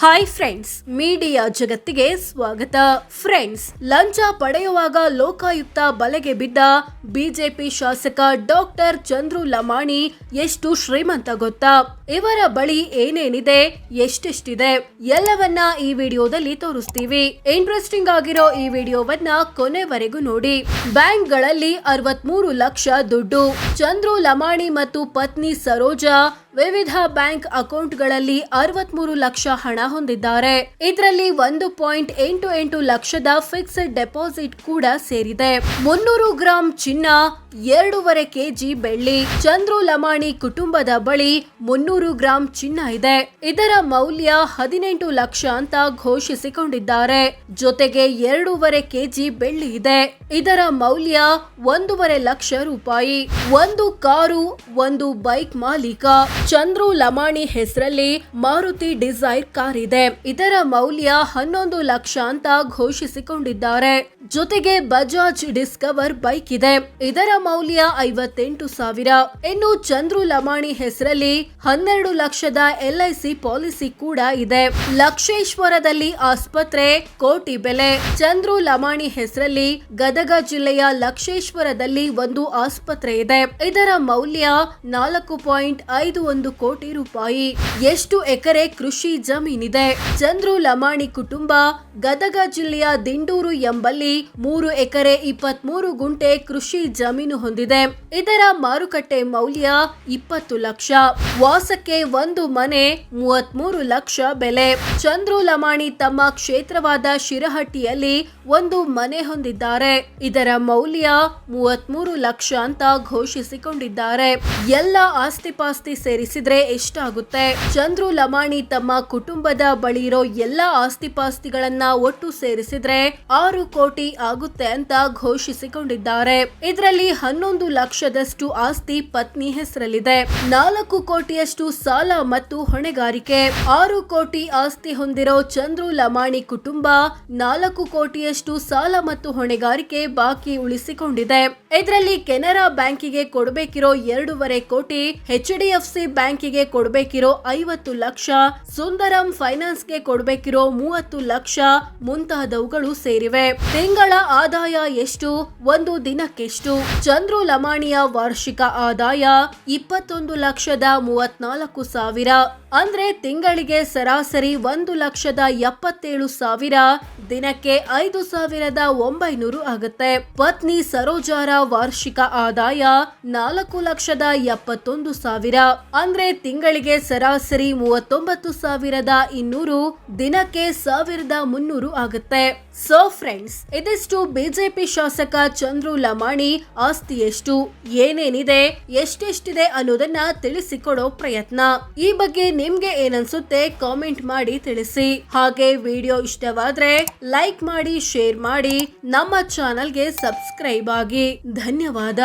Hi friends, media ಜಗತ್ತಿಗೆ ಸ್ವಾಗತ. Friends, ಲಂಚ ಪಡೆಯುವಾಗ ಲೋಕಾಯುಕ್ತ ಬಲೆಗೆ ಬಿದ್ದ ಬಿಜೆಪಿ ಶಾಸಕ ಡಾಕ್ಟರ್ ಚಂದ್ರು ಲಮಾಣಿ ಎಷ್ಟು ಶ್ರೀಮಂತ ಗೊತ್ತಾ? ಇವರ ಬಳಿ ಏನೇನಿದೆ, ಎಷ್ಟೆಷ್ಟಿದೆ ಎಲ್ಲವನ್ನ ಈ ವಿಡಿಯೋದಲ್ಲಿ ತೋರಿಸ್ತೀವಿ. ಇಂಟ್ರೆಸ್ಟಿಂಗ್ ಆಗಿರೋ ಈ ವಿಡಿಯೋವನ್ನ ಕೊನೆವರೆಗೂ ನೋಡಿ. ಬ್ಯಾಂಕ್ಗಳಲ್ಲಿ 63 ಲಕ್ಷ ದುಡ್ಡು. ಚಂದ್ರು ಲಮಾಣಿ ಮತ್ತು ಪತ್ನಿ ಸರೋಜಾ ವಿವಿಧ ಬ್ಯಾಂಕ್ ಅಕೌಂಟ್ಗಳಲ್ಲಿ 63 ಲಕ್ಷ ಹಣ ಹೊಂದಿದ್ದಾರೆ. ಇದರಲ್ಲಿ 1.88 ಲಕ್ಷದ ಫಿಕ್ಸ್ಡ್ ಡೆಪಾಸಿಟ್ ಕೂಡ ಸೇರಿದೆ. 300 ಗ್ರಾಂ ಚಿನ್ನ, 2.5 ಕೆಜಿ ಬೆಳ್ಳಿ. ಚಂದ್ರು ಲಮಾಣಿ ಕುಟುಂಬದ ಬಳಿ 300 ಗ್ರಾಂ ಚಿನ್ನ ಇದೆ. ಇದರ ಮೌಲ್ಯ 18 ಲಕ್ಷ ಅಂತ ಘೋಷಿಸಿಕೊಂಡಿದ್ದಾರೆ. ಜೊತೆಗೆ 2.5 ಕೆಜಿ ಬೆಳ್ಳಿ ಇದೆ. ಇದರ ಮೌಲ್ಯ 1.5 ಲಕ್ಷ ರೂಪಾಯಿ. ಒಂದು ಕಾರು, ಒಂದು ಬೈಕ್ ಮಾಲೀಕ. ಚಂದ್ರು ಲಮಾಣಿ ಹೆಸರಲ್ಲಿ ಮಾರುತಿ ಡಿಸೈರ್ ಕಾರ್ ಇದೆ. ಇದರ ಮೌಲ್ಯ 11 ಲಕ್ಷ ಅಂತ ಘೋಷಿಸಿಕೊಂಡಿದ್ದಾರೆ. ಜೊತೆಗೆ ಬಜಾಜ್ ಡಿಸ್ಕವರ್ ಬೈಕ್ ಇದೆ. ಇದರ ಮೌಲ್ಯ 58,000. ಇನ್ನು ಚಂದ್ರು ಲಮಾಣಿ ಹೆಸರಲ್ಲಿ 12 ಲಕ್ಷದ LIC ಪಾಲಿಸಿ ಕೂಡ ಇದೆ. ಲಕ್ಷೇಶ್ವರದಲ್ಲಿ ಆಸ್ಪತ್ರೆ, ಕೋಟಿ ಬೆಲೆ. ಚಂದ್ರು ಲಮಾಣಿ ಹೆಸರಲ್ಲಿ ಗದಗ ಜಿಲ್ಲೆಯ ಲಕ್ಷೇಶ್ವರದಲ್ಲಿ ಒಂದು ಆಸ್ಪತ್ರೆ ಇದೆ. ಇದರ ಮೌಲ್ಯ 4.51 ಕೋಟಿ ರೂಪಾಯಿ. ಎಷ್ಟು ಎಕರೆ ಕೃಷಿ ಜಮೀನಿದೆ? ಚಂದ್ರು ಲಮಾಣಿ ಕುಟುಂಬ ಗದಗ ಜಿಲ್ಲೆಯ ದಿಂಡೂರು ಎಂಬಲ್ಲಿ 3 ಎಕರೆ 23 ಗುಂಟೆ ಕೃಷಿ ಜಮೀನು ಹೊಂದಿದೆ. ಇದರ ಮಾರುಕಟ್ಟೆ ಮೌಲ್ಯ 20 ಲಕ್ಷ. ವಾಸಕ್ಕೆ ಒಂದು ಮನೆ, 33 ಲಕ್ಷ ಬೆಲೆ. ಚಂದ್ರು ಲಮಾಣಿ ತಮ್ಮ ಕ್ಷೇತ್ರವಾದ ಶಿರಹಟ್ಟಿಯಲ್ಲಿ ಒಂದು ಮನೆ ಹೊಂದಿದ್ದಾರೆ. ಇದರ ಮೌಲ್ಯ 33 ಲಕ್ಷ ಅಂತ ಘೋಷಿಸಿಕೊಂಡಿದ್ದಾರೆ. ಎಲ್ಲ ಆಸ್ತಿಪಾಸ್ತಿ ಸೇರಿಸಿದ್ರೆ ಎಷ್ಟಾಗುತ್ತೆ? ಚಂದ್ರು ಲಮಾಣಿ ತಮ್ಮ ಕುಟುಂಬದ ಬಳಿ ಇರೋ ಎಲ್ಲಾ ಆಸ್ತಿಪಾಸ್ತಿಗಳನ್ನ ಒಟ್ಟು ಸೇರಿಸಿದ್ರೆ 6 ಕೋಟಿ ಆಗುತ್ತೆ ಅಂತ ಘೋಷಿಸಿಕೊಂಡಿದ್ದಾರೆ. ಇದರಲ್ಲಿ 11 ಲಕ್ಷದಷ್ಟು ಆಸ್ತಿ ಪತ್ನಿ ಹೆಸರಲ್ಲಿದೆ. 4 ಕೋಟಿಯಷ್ಟು ಸಾಲ ಮತ್ತು ಹೊಣೆಗಾರಿಕೆ. 6 ಕೋಟಿ ಆಸ್ತಿ ಹೊಂದಿರೋ ಚಂದ್ರು ಲಮಾಣಿ ಕುಟುಂಬ 4 ಕೋಟಿಯಷ್ಟು ಸಾಲ ಮತ್ತು ಹೊಣೆಗಾರಿಕೆ ಬಾಕಿ ಉಳಿಸಿಕೊಂಡಿದೆ. ಇದರಲ್ಲಿ ಕೆನರಾ ಬ್ಯಾಂಕಿಗೆ ಕೊಡಬೇಕಿರೋ 2.5 ಕೋಟಿ, HDFC ಬ್ಯಾಂಕಿಗೆ ಕೊಡಬೇಕಿರೋ 50 ಲಕ್ಷ, ಸುಂದರಂ ಫೈನಾನ್ಸ್ಗೆ ಕೊಡಬೇಕಿರೋ 30 ಲಕ್ಷ ಮುಂತಾದವುಗಳು ಸೇರಿವೆ. ತಿಂಗಳ ಆದಾಯ ಎಷ್ಟು? ಒಂದು ದಿನಕ್ಕೆಷ್ಟು? ಚಂದ್ರು ಲಮಾಣಿಯ ವಾರ್ಷಿಕ ಆದಾಯ 21,34,000. ಅಂದ್ರೆ ತಿಂಗಳಿಗೆ ಸರಾಸರಿ 1,77,000. ದಿನಕ್ಕೆ 5,900 ಆಗುತ್ತೆ. ಪತ್ನಿ ಸರೋಜಾರ ವಾರ್ಷಿಕ ಆದಾಯ 4,71,000. ಅಂದ್ರೆ ತಿಂಗಳಿಗೆ ಸರಾಸರಿ 39,200. ದಿನಕ್ಕೆ 1,300 ಆಗುತ್ತೆ. ಸೊ ಫ್ರೆಂಡ್ಸ್, ಇದಿಷ್ಟು ಬಿಜೆಪಿ ಶಾಸಕ ಚಂದ್ರು ಲಮಾಣಿ ಆಸ್ತಿ ಎಷ್ಟು, ಏನೇನಿದೆ, ಎಷ್ಟೆಷ್ಟಿದೆ ಅನ್ನೋದನ್ನ ತಿಳಿಸಿಕೊಡೋ ಪ್ರಯತ್ನ. ಈ ಬಗ್ಗೆ ನಿಮ್ಗೆ ಏನನ್ಸುತ್ತೆ ಕಾಮೆಂಟ್ ಮಾಡಿ ತಿಳಿಸಿ. ಹಾಗೆ ವಿಡಿಯೋ ಇಷ್ಟವಾದ್ರೆ ಲೈಕ್ ಮಾಡಿ, ಶೇರ್ ಮಾಡಿ, ನಮ್ಮ ಚಾನಲ್ಗೆ ಸಬ್ಸ್ಕ್ರೈಬ್ ಆಗಿ. ಧನ್ಯವಾದ.